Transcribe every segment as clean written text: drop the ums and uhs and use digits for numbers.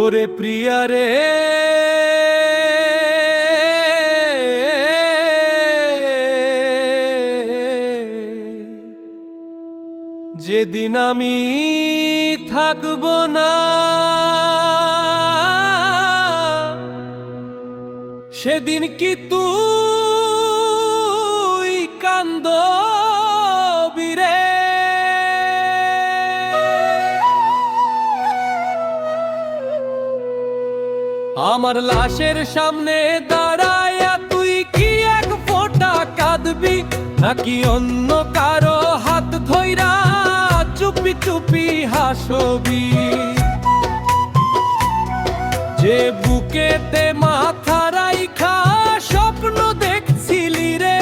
ওরে প্রিয়া রে, যেদিন আমি থাকব না, সেদিন কি তুই কান্দবি রে? আমার লাশের সামনে দাঁড়ায়া তুই কি এক ফোঁটা কাঁদবি, নাকি অন্য কারো হাত ধইরা চুপি চুপি হাসবি? যে বুকেতে মাথা রাইখা স্বপ্ন দেখছিলি রে,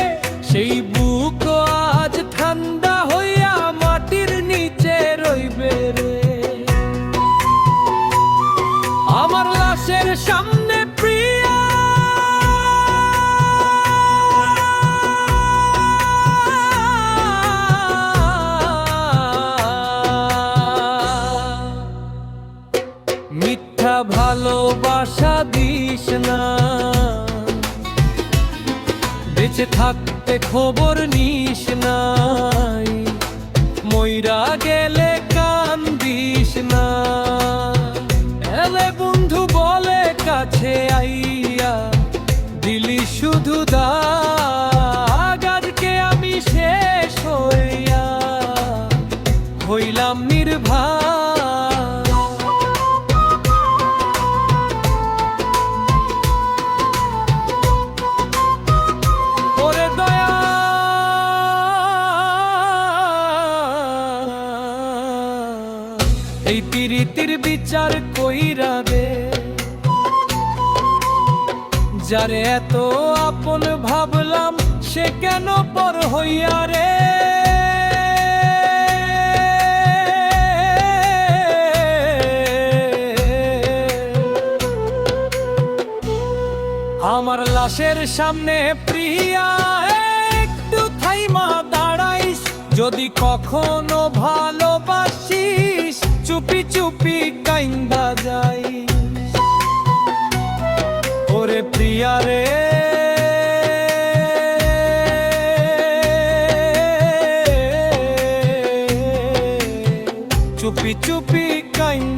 সেই বুক আজ ঠান্ডা হইয়া মাটির নিচে রইবে রে। আমার লাশের সামনে প্রিয়া, মিথ্যা ভালোবাসা দিস না, বেঁচে থাকতে খবর নিস নাই, মইরা গেলে কান্দিস না। এলে বন্ধু বলে কাছে আইয়া দিলি শুধু দাগ, আজকে আমি শেষ হইয়া হইলাম নির্ভার। ওরে দয়া, এই পীড়িতির বিচার কইরা দে, যারে এত আপন ভাবলাম সে কেন পর হইয়া রে? আমার লাশের সামনে প্রিয়া একটু থাইমা দাঁড়াইস, যদি কখনো ভালোবাসিস চুপি চুপি কাইন্দা যাইস। ওরে প্রিয়া রে, চুপি চুপি কাইন্দা